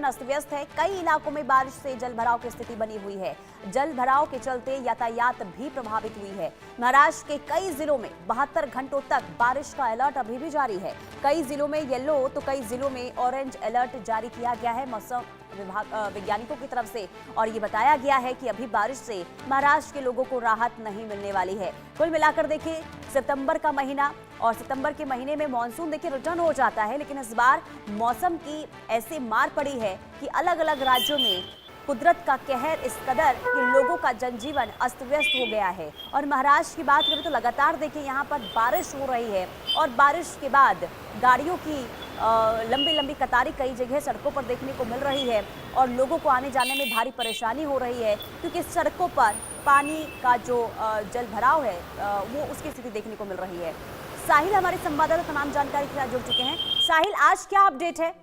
अस्त व्यस्त है। कई इलाकों में बारिश से जल भराव की स्थिति बनी हुई है। जल भराव के चलते यातायात भी प्रभावित हुई है। महाराष्ट्र के कई जिलों में 72 घंटों तक बारिश का अलर्ट अभी भी जारी है। कई जिलों में येलो तो कई जिलों में ऑरेंज अलर्ट जारी किया गया है मौसम विभाग वैज्ञानिकों की तरफ से, और ये बताया गया है कि अभी बारिश से महाराष्ट्र के लोगों को राहत नहीं मिलने वाली है। कुल मिलाकर देखें, सितंबर का महीना और सितंबर के महीने में मानसून देखिए रिटर्न हो जाता है, लेकिन इस बार मौसम की ऐसे मार पड़ी है कि अलग अलग राज्यों में कुदरत का कहर इस कदर कि लोगों का जनजीवन अस्त व्यस्त हो गया है। और महाराष्ट्र की बात करें तो लगातार देखिए यहाँ पर बारिश हो रही है और बारिश के बाद गाड़ियों की लंबी लंबी कतारें कई जगह सड़कों पर देखने को मिल रही है और लोगों को आने जाने में भारी परेशानी हो रही है, क्योंकि सड़कों पर पानी का जो जल भराव है वो उसकी स्थिति देखने को मिल रही है। साहिल हमारे संवाददाता तमाम जानकारी के साथ जुड़ चुके हैं। साहिल, आज क्या अपडेट है?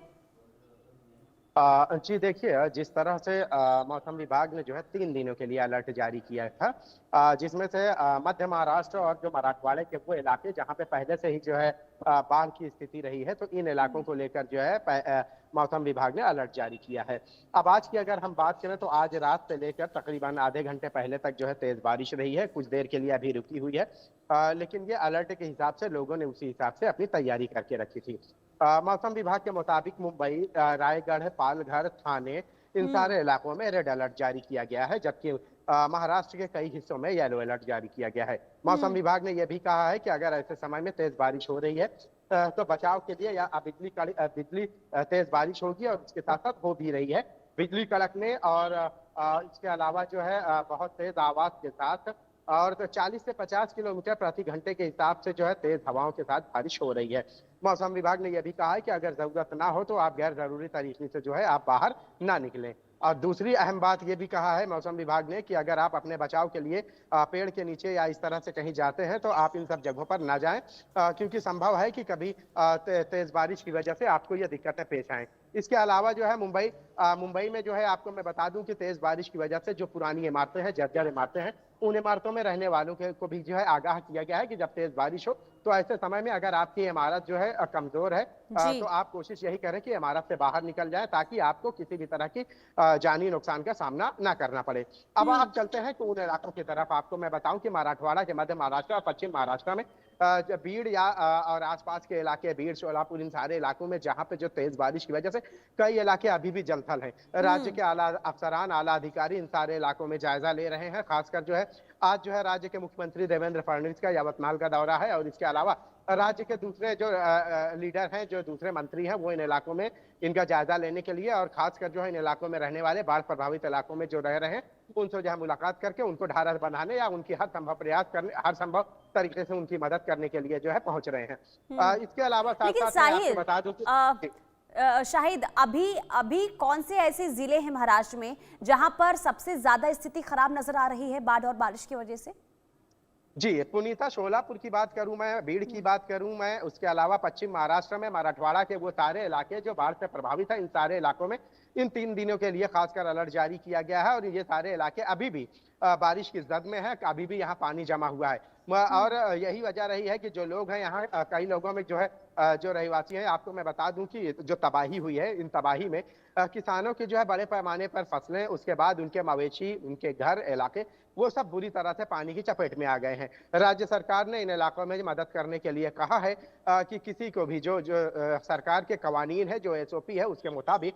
जी देखिए, जिस तरह से मौसम विभाग ने जो है 3 दिनों के लिए अलर्ट जारी किया था, जिसमें से मध्य महाराष्ट्र और जो मराठवाड़े के वो इलाके जहां पे पहले से ही जो है बाढ़ की स्थिति रही है, तो इन इलाकों को लेकर जो है मौसम विभाग ने अलर्ट जारी किया है। अब आज की अगर हम बात करें तो आज रात से लेकर तकरीबन आधे घंटे पहले तक जो है तेज बारिश रही है, कुछ देर के लिए अभी रुकी हुई है, लेकिन ये अलर्ट के हिसाब से लोगों ने उसी हिसाब से अपनी तैयारी करके रखी थी। मौसम विभाग के मुताबिक मुंबई, रायगढ़, पालघर, थाने, इन सारे इलाकों में रेड अलर्ट जारी किया गया है, जबकि महाराष्ट्र के कई हिस्सों में येलो अलर्ट जारी किया गया है। मौसम विभाग ने यह भी कहा है कि अगर ऐसे समय में तेज बारिश हो रही है तो बचाव के लिए या बिजली तेज बारिश होगी, और इसके साथ साथ हो भी रही है बिजली कड़कने, और इसके अलावा जो है बहुत तेज आवाज के साथ और तो 40 से 50 किलोमीटर प्रति घंटे के हिसाब से जो है तेज हवाओं के साथ बारिश हो रही है। मौसम विभाग ने यह भी कहा है कि अगर जरूरत ना हो तो आप गैर जरूरी तरीके से जो है आप बाहर ना निकलें। और दूसरी अहम बात यह भी कहा है मौसम विभाग ने कि अगर आप अपने बचाव के लिए पेड़ के नीचे या इस तरह से कहीं जाते हैं तो आप इन सब जगहों पर ना जाएं, क्योंकि संभव है कि कभी तेज बारिश की वजह से आपको ये दिक्कतें पेश आएं। इसके अलावा जो है मुंबई में जो है आपको मैं बता दूं कि तेज बारिश की वजह से जो पुरानी इमारतें हैं, जर्जर इमारतें हैं, उन इमारतों में रहने वालों को भी जो है आगाह किया गया है कि जब तेज बारिश हो तो ऐसे समय में अगर आपकी इमारत जो है कमजोर है तो आप कोशिश यही करें कि इमारत से बाहर निकल जाए, ताकि आपको किसी भी तरह की जानी नुकसान का सामना ना करना पड़े। अब आप चलते हैं कि उन इलाकों की तरफ। आपको मैं बताऊं कि मराठवाड़ा के मध्य महाराष्ट्र और पश्चिम महाराष्ट्र में भीड़ या और आसपास के इलाके, भीड़, सोलापुर, इन सारे इलाकों में जहां पे जो तेज बारिश की वजह से कई इलाके अभी भी जलथल हैं। राज्य के आला अफसरान, आला अधिकारी इन सारे इलाकों में जायजा ले रहे हैं। खासकर जो है आज जो है राज्य के मुख्यमंत्री देवेंद्र फडणवीस का यवतमाल का दौरा है, और इसके अलावा राज्य के दूसरे जो लीडर हैं, जो दूसरे मंत्री हैं, वो इन इलाकों में इनका जायजा लेने के लिए, और खासकर जो है इन इलाकों में रहने वाले बाढ़ प्रभावित इलाकों में जो रह रहे हैं उनसे जो है मुलाकात करके उनको ढाढ़स बनाने या उनकी हर संभव प्रयास करने, हर संभव तरीके से उनकी मदद करने के लिए जो है पहुंच रहे हैं। इसके अलावा साथ साथ मैं आपको बता दूं कि शाहिद, अभी कौन से ऐसे जिले हैं महाराष्ट्र में जहां पर सबसे ज्यादा स्थिति खराब नजर आ रही है बाढ़ और बारिश की वजह से? जी, पुनीता, शोलापुर की बात करूं मैं, भीड़ की बात करूं मैं, उसके अलावा पश्चिम महाराष्ट्र में मराठवाड़ा के वो सारे इलाके जो बाढ़ से प्रभावित है, इन सारे इलाकों में इन 3 दिनों के लिए खासकर अलर्ट जारी किया गया है, और ये सारे इलाके अभी भी बारिश की जद में है, अभी भी यहाँ पानी जमा हुआ है। और यही वजह रही है कि जो लोग हैं यहाँ, कई लोगों में जो है जो रहवासी हैं, आपको मैं बता दूं कि जो तबाही हुई है, इन तबाही में किसानों की जो है बड़े पैमाने पर फसलें, उसके बाद उनके मवेशी, उनके घर, इलाके, वो सब बुरी तरह से पानी की चपेट में आ गए हैं। राज्य सरकार ने इन इलाकों में मदद करने के लिए कहा है कि किसी को भी जो सरकार के कवानीन है, जो एसओपी है, उसके मुताबिक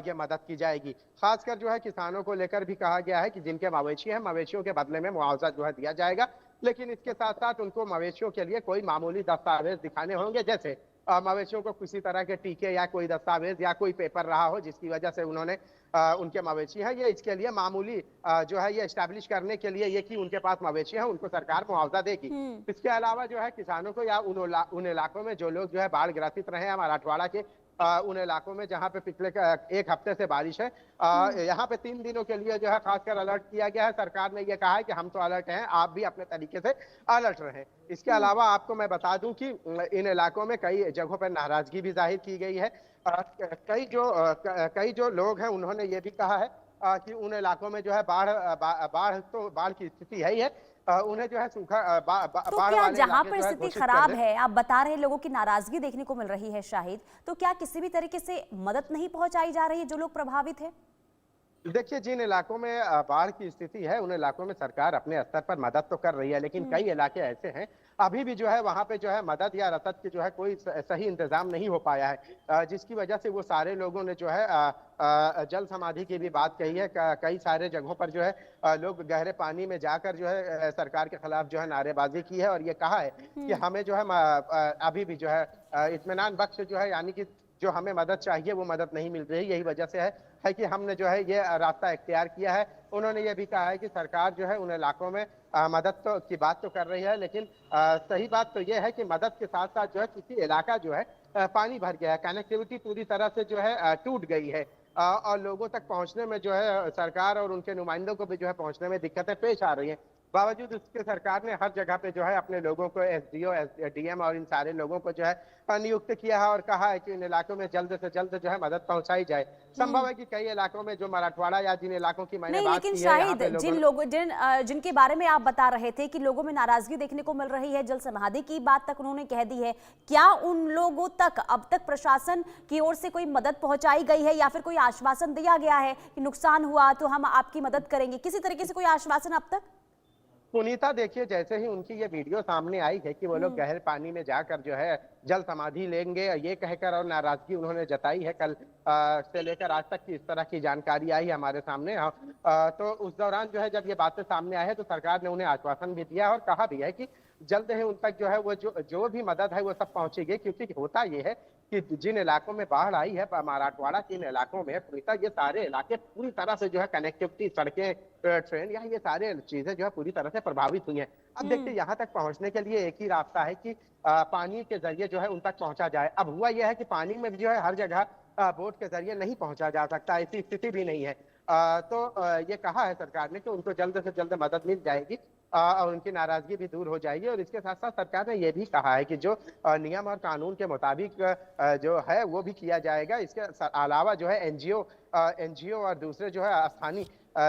ये मदद की जाएगी। खासकर जो है किसानों को लेकर भी कहा गया है कि जिनके मवेशी हैं, मवेशियों के बदले में मुआवजा जो है दिया जाएगा, लेकिन इसके साथ साथ उनको मवेशियों के लिए कोई मामूली दस्तावेज दिखाने होंगे, जैसे मवेशियों को किसी तरह के टीके या कोई दस्तावेज या कोई पेपर रहा हो जिसकी वजह से उन्होंने उनके मवेशी हैं, ये इसके लिए मामूली जो है ये एस्टैब्लिश करने के लिए ये कि उनके पास मवेशी है, उनको सरकार मुआवजा देगी। इसके अलावा जो है किसानों को या उन इलाकों में जो लोग जो है बाढ़ ग्रसित रहे हैं मराठवाड़ा के उन इलाकों में जहां पे पिछले 1 हफ्ते से बारिश है, यहाँ पे 3 दिनों के लिए जो है खासकर अलर्ट किया गया है। सरकार ने ये कहा है कि हम तो अलर्ट हैं, आप भी अपने तरीके से अलर्ट रहें। इसके अलावा आपको मैं बता दूं कि इन इलाकों में कई जगहों पर नाराजगी भी जाहिर की गई है। कई जो लोग हैं उन्होंने ये भी कहा है कि उन इलाकों में जो है बाढ़ की स्थिति है ही है, उन्हें जो है सूखा तो बाढ़ क्या वाले जहां इलाके पर जो है स्थिति घोषित कर खराब दें। है, आप बता रहे हैं लोगों की नाराजगी देखने को मिल रही है शाहिद, तो क्या किसी भी तरीके से मदद नहीं पहुंचाई जा रही है जो लोग प्रभावित है? देखिए, जिन इलाकों में बाढ़ की स्थिति है, उन इलाकों में सरकार अपने स्तर पर मदद तो कर रही है, लेकिन कई इलाके ऐसे हैं अभी भी जो है वहां पे जो है मदद या रसद की जो है कोई सही इंतजाम नहीं हो पाया है, जिसकी वजह से वो सारे लोगों ने जो है जल समाधि की भी बात कही है। कई सारे जगहों पर जो है लोग गहरे पानी में जाकर जो है सरकार के खिलाफ जो है नारेबाजी की है और ये कहा है कि हमें जो है अभी भी जो है इत्मीनान बख्श जो है, यानी कि जो हमें मदद चाहिए वो मदद नहीं मिल रही। यही वजह से है कि हमने जो है ये रास्ता इख्तियार किया है। उन्होंने ये भी कहा है कि सरकार जो है उन इलाकों में मदद तो की बात तो कर रही है, लेकिन सही बात तो ये है कि मदद के साथ साथ जो है किसी इलाका जो है पानी भर गया है, कनेक्टिविटी पूरी तरह से जो है टूट गई है, और लोगों तक पहुंचने में जो है सरकार और उनके नुमाइंदों को भी जो है पहुंचने में दिक्कतें पेश आ रही हैं। बावजूद उसके सरकार ने हर जगह पे जो है अपने लोगों को, एसडीओ, डीएम और इन सारे लोगों को जो है नियुक्त किया है और कहा है कि इन इलाकों में जल्द से जल्द जो है मदद पहुंचाई जाए। संभव है कि कई इलाकों में जो मराठवाड़ा या जिन इलाकों की मैंने नहीं, बात लेकिन की है, यहाँ शाहिद पे जिन लोगों लोगों जिनके बारे में आप बता रहे थे कि लोगों में नाराजगी देखने को मिल रही है, जल समाधि की बात तक उन्होंने कह दी है, क्या उन लोगों तक अब तक प्रशासन की ओर से कोई मदद पहुंचाई गई है या फिर कोई आश्वासन दिया गया है कि नुकसान हुआ तो हम आपकी मदद करेंगे? किसी तरीके से कोई आश्वासन अब तक? पुनीता, देखिए, जैसे ही उनकी ये वीडियो सामने आई है कि वो लोग गहरे पानी में जाकर जो है जल समाधि लेंगे, ये कहकर, और नाराजगी उन्होंने जताई है कल से लेकर आज तक की इस तरह की जानकारी आई है हमारे सामने। तो उस दौरान जो है जब ये बातें सामने आई है तो सरकार ने उन्हें आश्वासन भी दिया और कहा भी है कि जल्द ही उन तक जो है वो जो भी मदद है वो सब पहुंचेगी, क्योंकि होता ये है कि जिन इलाकों में बाढ़ आई है, मराठवाड़ा के इन इलाकों में पुनीता, ये सारे इलाके पूरी तरह से जो है कनेक्टिविटी, सड़कें, ट्रेन, या ये सारे चीजें जो है पूरी तरह से प्रभावित हुई हैं। अब देखिए, यहाँ तक पहुंचने के लिए एक ही रास्ता है कि पानी के जरिए जो है उन तक पहुंचा जाए। अब हुआ यह है कि पानी में भी जो है हर जगह बोट के जरिए नहीं पहुंचा जा सकता, ऐसी स्थिति भी नहीं है। ये कहा है सरकार ने कि उनको जल्द से जल्द मदद मिल जाएगी और उनकी नाराजगी भी दूर हो जाएगी। और इसके साथ साथ सरकार ने यह भी कहा है कि जो नियम और कानून के मुताबिक जो है वो भी किया जाएगा। इसके अलावा जो है एनजीओ और दूसरे जो है स्थानीय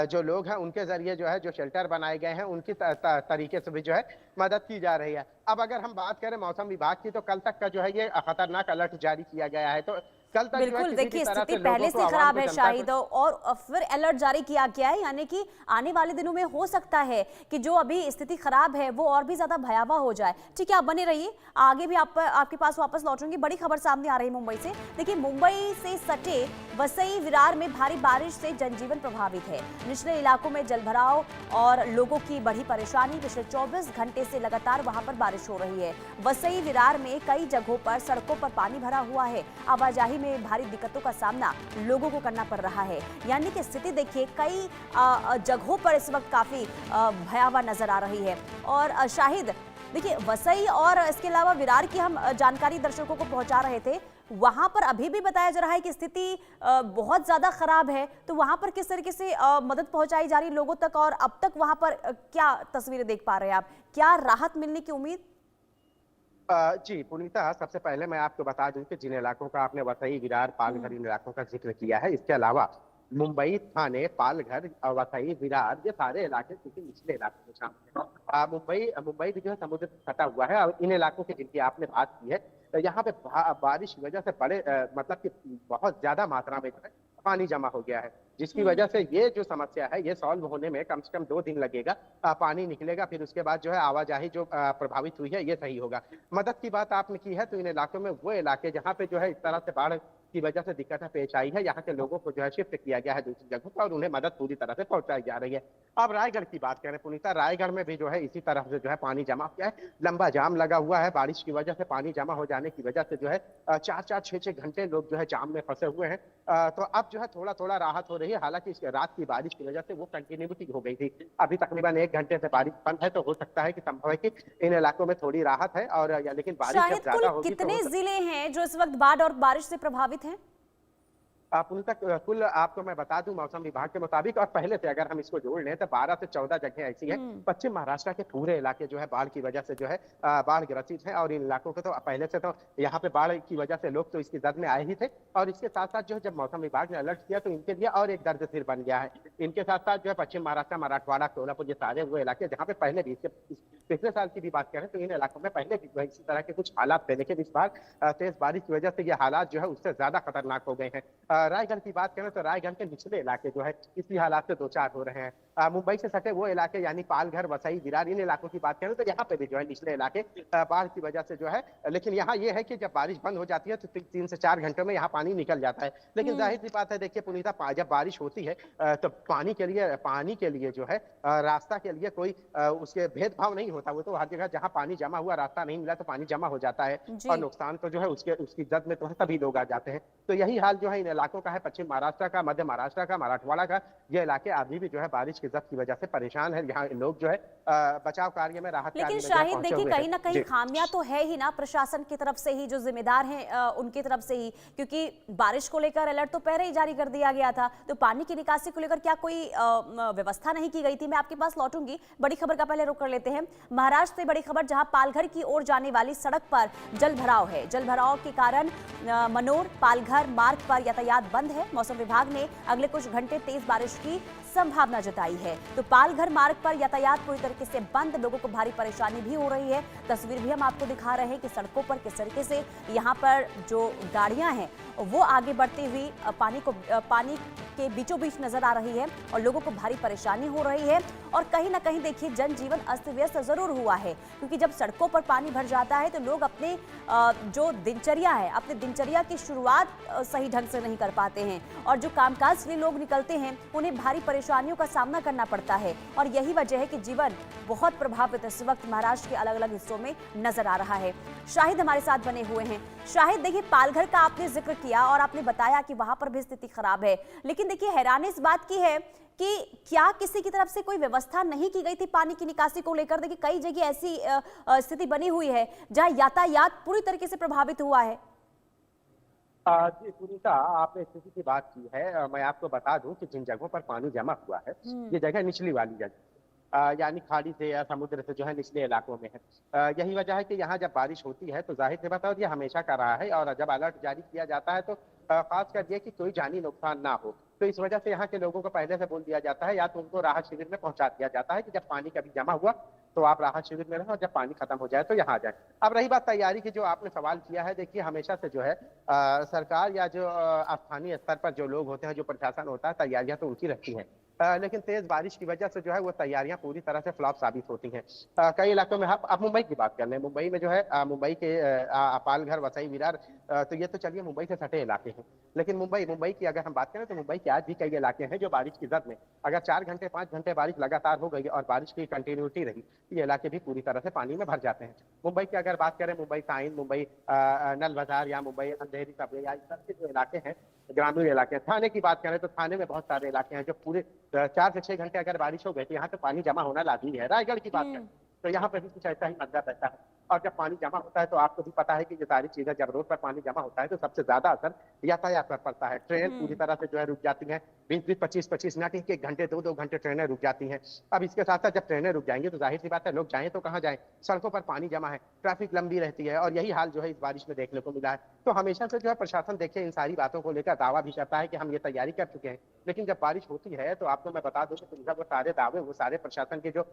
जो लोग हैं उनके जरिए जो है जो शेल्टर बनाए गए हैं उनकी तरीके से भी जो है मदद की जा रही है। अब अगर हम बात करें मौसम विभाग की, तो कल तक का जो है ये खतरनाक अलर्ट जारी किया गया है। तो कल तक जो है बिल्कुल, किसी भी देखिए तरह स्थिति से लोगों पहले को, से आवाम खराब को, है जनता शाहिद, को, और फिर अलर्ट जारी किया गया है, यानी कि आने वाले दिनों में हो सकता है कि जो अभी स्थिति खराब है वो और भी ज्यादा भयावह हो जाए। ठीक है, आप बने रहिए, आगे भी आपके पास वापस लौटूंगी। बड़ी खबर सामने आ रही है मुंबई से। देखिए, मुंबई से सटे वसई विरार में भारी बारिश से जनजीवन प्रभावित है। निचले इलाकों में जलभराव और लोगों की बढ़ी परेशानी। पिछले 24 घंटे से लगातार वहां पर बारिश हो रही है। वसई विरार में कई जगहों पर सड़कों पर पानी भरा हुआ है। आवाजाही में भारी दिक्कतों का सामना लोगों को करना पड़ रहा है। यानी कि स्थिति देखिए कई जगहों पर इस वक्त काफी भयावह नजर आ रही है। और शाहिद, देखिए वसई और इसके अलावा विरार की हम जानकारी दर्शकों को पहुंचा रहे थे, वहां पर अभी भी बताया जा रहा है कि स्थिति बहुत ज्यादा खराब है। तो वहां पर किस तरीके से मदद पहुंचाई जा रही लोगों तक, और अब तक वहां पर क्या तस्वीरें देख पा रहे हैं आप? क्या राहत मिलने की उम्मीद? जी पुनीता, सबसे पहले मैं आपको बता दूं कि जिन इलाकों का आपने वसई, विरार, पालघर, इन इलाकों का जिक्र किया है, इसके अलावा मुंबई, थाने, पालघर, वसई, विरार, ये सारे इलाके क्योंकि निचले इलाकों में शामिल है। मुंबई भी जो है समुद्र से सटा हुआ है और इन इलाकों की जिनकी आपने बात की है, यहाँ पे बारिश की वजह से बड़े मतलब कि बहुत ज्यादा मात्रा में जो है पानी जमा हो गया है, जिसकी वजह से ये जो समस्या है ये सॉल्व होने में कम से कम 2 दिन लगेगा। पानी निकलेगा, फिर उसके बाद जो है आवाजाही जो प्रभावित हुई है ये सही होगा। मदद की बात आपने की है, तो इन इलाकों में वो इलाके जहाँ पे जो है इस तरह से बाढ़ की वजह से दिक्कतें पेश आई है, यहाँ के लोगों को जो है शिफ्ट किया गया है दूसरी जगहों पर और उन्हें मदद पूरी तरह से पहुंचाई जा रही है। अब रायगढ़ की बात करें पुनीता, रायगढ़ में भी जो है इसी तरह से जो है पानी जमा किया है, लंबा जाम लगा हुआ है। बारिश की वजह से पानी जमा हो जाने की वजह से जो है 4-4, 6-6 घंटे लोग जो है जाम में फंसे हुए हैं। तो अब जो है थोड़ा थोड़ा राहत हो रही है। हालांकि रात की बारिश की वजह से वो कंटिन्यूटी हो गई थी, अभी तकरीबन 1 घंटे से बारिश बंद है, तो हो सकता है कि संभव है कि इन इलाकों में थोड़ी राहत है। और लेकिन बारिश जब ज्यादा होगी कितने जिले हैं जो इस वक्त बाढ़ और बारिश से प्रभावित हैं? पुनः कुल आपको मैं बता दूं मौसम विभाग के मुताबिक, और पहले से अगर हम इसको जोड़ लें तो 12 से 14 जगह ऐसी है पश्चिम महाराष्ट्र के पूरे इलाके जो है बाढ़ की वजह से जो है बाढ़ ग्रसित है। और इन इलाकों को तो पहले से तो यहाँ पे बाढ़ की वजह से लोग तो इसकी जद में आए ही थे। और इसके साथ साथ जो है जब मौसम विभाग ने अलर्ट किया तो इनके लिए और एक दर्द सिर बन गया है। इनके साथ साथ जो है पश्चिम महाराष्ट्र, मराठवाड़ा, कोल्हापुर, ये सारे वो इलाके जहाँ पे पहले भी पिछले साल की भी बात करें तो इन इलाकों में पहले भी जो है इसी तरह के कुछ हालात थे, लेकिन इस बार तेज बारिश की वजह से ये हालात जो है उससे ज्यादा खतरनाक हो गए हैं। रायगढ़ की बात करें तो रायगढ़ के निचले इलाके जो है इसी हालात से दो चार हो रहे हैं। मुंबई से सटे वो इलाके यानी पालघर, वसई, विरार, इन इलाकों की बात करें तो यहाँ पे भी जो है निचले इलाके बाढ़ की वजह से जो है, लेकिन यहाँ ये है कि जब बारिश बंद हो जाती है तो 3 से 4 घंटों में यहाँ पानी निकल जाता है। लेकिन जाहिर सी बात है, देखिए पुनीता, जब बारिश होती है तो पानी के लिए जो है रास्ता के लिए कोई उसके भेदभाव नहीं होता। वो तो हर जगह जहाँ पानी जमा हुआ, रास्ता नहीं मिला तो पानी जमा हो जाता है और नुकसान तो जो है उसकी जद में तो है, सभी लोग आ जाते हैं। तो यही हाल जो है इन इलाकों का है, पश्चिम महाराष्ट्र का, मध्य महाराष्ट्र का, मराठवाड़ा का। ये इलाके अभी भी जो है बारिश की जद की वजह से परेशान है। यहाँ लोग जो है बचाव कार्य में, राहत कार्य लेकिन में शाहिद पहुंचे देखिए हुए कहीं ना हैं। कहीं खामियां तो है ही ना प्रशासन की तरफ से ही, जो जिम्मेदार हैं उनकी तरफ से ही, क्योंकि बारिश को लेकर अलर्ट तो पहले ही जारी कर दिया गया था। तो पानी की निकासी को लेकर क्या कोई व्यवस्था नहीं की गई थी? मैं आपके पास लौटूंगी, बड़ी खबर का पहले रुख कर लेते हैं। महाराष्ट्र से बड़ी खबर, जहां पालघर की ओर जाने वाली सड़क पर जल भराव है। जल भराव के कारण मनोर पालघर मार्ग पर यातायात बंद है। मौसम विभाग ने अगले कुछ घंटे तेज बारिश की संभावना जताई है। तो पालघर मार्ग पर यातायात पूरी तरीके से बंद, लोगों को भारी परेशानी भी हो रही है। तस्वीर भी हम आपको दिखा रहे हैं कि सड़कों पर किस तरीके से यहाँ पर जो गाड़ियां हैं वो आगे बढ़ती हुई पानी के बीचों बीच नजर आ रही है और लोगों को भारी परेशानी हो रही है। और कहीं ना कहीं देखिए जनजीवन अस्त व्यस्त जरूर हुआ है, क्योंकि जब सड़कों पर पानी भर जाता है तो लोग अपने जो दिनचर्या है, अपने दिनचर्या की शुरुआत सही ढंग से नहीं कर पाते हैं और जो कामकाज के लिए लोग निकलते हैं उन्हें भारी परेशानियों का सामना करना पड़ता है। और यही वजह है कि जीवन बहुत प्रभावित इस वक्त महाराष्ट्र के अलग अलग हिस्सों में नजर आ रहा है। शाहिद हमारे साथ बने हुए हैं। शाहिद देखिए, पालघर का आपने जिक्र किया और आपने बताया कि वहां पर भी स्थिति खराब है, लेकिन देखिए हैरानी इस बात की है कि क्या किसी की तरफ से कोई व्यवस्था नहीं की गई थी पानी की निकासी को लेकर? देखिए कई जगह ऐसी स्थिति बनी हुई है जहां यातायात पूरी तरीके से प्रभावित हुआ है। जी सुनीता, आपने स्थिति की बात की है। मैं आपको बता दूं कि जिन जगहों पर पानी जमा हुआ है ये जगह निचली वाली जगह, यानी खाड़ी से या समुद्र से जो है निचले इलाकों में है। यही वजह है कि यहाँ जब बारिश होती है तो जाहिर सी बात है, और ये हमेशा का रहा है, और जब अलर्ट जारी किया जाता है तो खास कर ये कि कोई जानी नुकसान ना हो, तो इस वजह से यहाँ के लोगों को पहले से बोल दिया जाता है, या तो उनको राहत शिविर में पहुंचा दिया जाता है कि जब पानी कभी जमा हुआ तो आप राहत शिविर में रहें और जब पानी खत्म हो जाए तो यहाँ आ जाए। अब रही बात तैयारी की, जो आपने सवाल किया है, देखिए हमेशा से जो है सरकार या जो स्थानीय स्तर पर जो लोग होते हैं, जो प्रशासन होता है, तैयारियां तो उनकी रहती हैं। लेकिन तेज बारिश की वजह से जो है वो तैयारियां पूरी तरह से फ्लॉप साबित होती हैं। कई इलाकों में, आप मुंबई की बात कर लें, मुंबई में जो है मुंबई के पालघर, वसई, विरार, तो ये तो चलिए मुंबई से सटे इलाके हैं। लेकिन मुंबई की अगर हम बात करें तो मुंबई के आज भी कई इलाके हैं जो बारिश की जद में, अगर 4 घंटे 5 घंटे बारिश लगातार हो गई और बारिश की कंटिन्यूटी रही, ये इलाके भी पूरी तरह से पानी में भर जाते हैं। मुंबई की अगर बात करें, मुंबई साइन, मुंबई नल बाजार या मुंबई अंधेरी सबवे, या इस तरह के जो इलाके हैं, ग्रामीण इलाके हैं। थाने की बात करें तो थाने में बहुत सारे इलाके हैं जो पूरे 4 से 6 घंटे अगर बारिश हो गई तो यहाँ तो पानी जमा होना लाजमी है। रायगढ़ की बात करें तो यहाँ पे भी कुछ ऐसा ही मंजर रहता है। और जब पानी जमा होता है तो आपको भी पता है कि ये सारी चीजें, जब रोड पर पानी जमा होता है तो सबसे ज्यादा असर यातायात पर पड़ता है। ट्रेन पूरी तरह से जो है रुक जाती है, 20-20, 25-25 मिनट, 1 घंटे 2-2 घंटे ट्रेनें रुक जाती हैं। अब इसके साथ साथ जब ट्रेनें रुक जाएंगी तो जाहिर सी बात है लोग जाएं तो कहाँ जाएं, सड़कों पर पानी जमा है, ट्रैफिक लंबी रहती है, और यही हाल जो है इस बारिश में देखने को मिला है। तो हमेशा से जो है प्रशासन देखिए इन सारी बातों को लेकर दावा भी करता है कि हम ये तैयारी कर चुके हैं, लेकिन जब बारिश होती है तो आपको मैं बता दूं कि वो सारे दावे, वो सारे प्रशासन के जो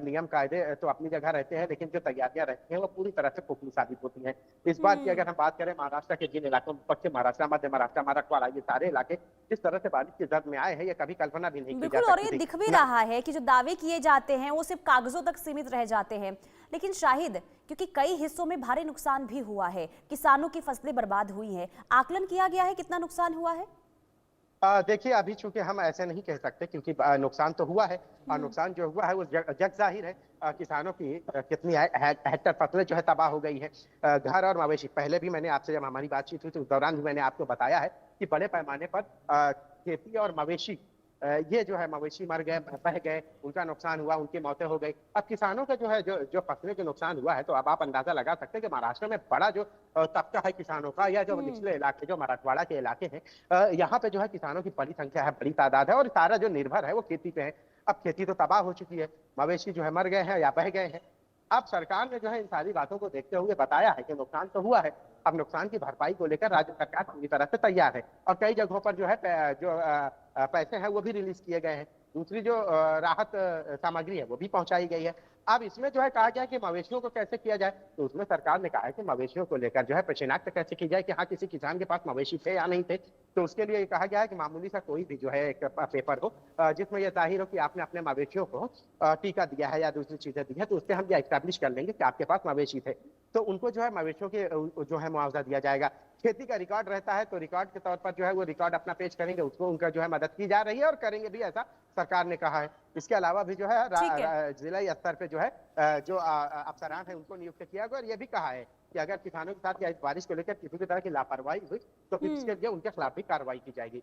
नियम कायदे तो अपनी जगह रहते हैं, लेकिन जो तैयारियां रहती हैं वो पूरी तरह से खोखली साबित होती हैं। इस बार की अगर हम बात करें महाराष्ट्र के जिन इलाकों में, पश्चिम महाराष्ट्र, मध्य महाराष्ट्र, मराठवाड़ा, ये सारे इलाके जिस तरह से बारिश की जद में आए हैं, ये कभी कल्पना भी नहीं की जा बिल्कुल। और ये सकती दिख भी रहा है कि जो दावे किए जाते हैं वो सिर्फ कागजों तक सीमित रह जाते हैं। लेकिन शाहिद, क्योंकि कई हिस्सों में भारी नुकसान भी हुआ है, किसानों की फसलें बर्बाद हुई हैं, आकलन किया गया है कितना नुकसान हुआ है? देखिए अभी चूंकि हम ऐसे नहीं कह सकते, क्योंकि नुकसान तो हुआ है, और नुकसान जो हुआ है वो जग जाहिर है। किसानों की कितनी हेक्टर फसलें जो है तबाह हो गई है, घर और मवेशी। पहले भी मैंने आपसे, जब हमारी बातचीत हुई तो उस दौरान भी मैंने आपको बताया है कि बड़े पैमाने पर खेती और मवेशी ये जो है मवेशी मर गए, बह गए, उनका नुकसान हुआ, उनकी मौतें हो गई। अब किसानों का जो है जो जो फसलें जो नुकसान हुआ है, तो अब आप अंदाजा लगा सकते हैं कि महाराष्ट्र में बड़ा जो तबका है किसानों का, या जो हम्म। निचले इलाके जो मराठवाड़ा के इलाके हैं, यहाँ पे जो है किसानों की बड़ी संख्या है, बड़ी तादाद है, और सारा जो निर्भर है वो खेती पे है। अब खेती तो तबाह हो चुकी है, मवेशी जो है मर गए हैं या बह गए हैं। अब सरकार ने जो है इन सारी बातों को देखते हुए बताया है कि नुकसान तो हुआ है, अब नुकसान की भरपाई को लेकर राज्य सरकार पूरी तरह से तैयार है, और कई जगहों पर जो है पैसे हैं वो भी रिलीज किए गए हैं। दूसरी जो राहत सामग्री है वो भी पहुंचाई गई है। अब इसमें जो है कहा गया कि मवेशियों को कैसे किया जाए, तो उसमें सरकार ने कहा है कि मवेशियों को लेकर जो है शिनाख्त कैसे की जाए कि हाँ किसी किसान के पास मवेशी थे या नहीं थे। तो उसके लिए कहा गया है कि मामूली सा कोई भी जो है एक पेपर हो जिसमें यह जाहिर हो कि आपने अपने मवेशियों को टीका दिया है या दूसरी चीजें दी है, तो उससे हम यह एस्टैब्लिश कर लेंगे कि आपके पास मवेशी थे, तो उनको जो है मवेशियों के जो है मुआवजा दिया जाएगा। खेती का रिकॉर्ड रहता है, तो रिकॉर्ड के तौर पर जो है वो रिकॉर्ड अपना पेश करेंगे, उसको उनका जो है मदद की जा रही है, और करेंगे भी, ऐसा सरकार ने कहा है। इसके अलावा भी जो है ठीक है। जिला स्तर पे जो है जो अफसरान है उनको नियुक्त किया गया, और ये भी कहा है कि अगर किसानों के साथ या इस बारिश को लेकर किसी भी तरह की लापरवाही हुई तो फिर हम्म। इसके लिए उनके खिलाफ भी कार्रवाई की जाएगी।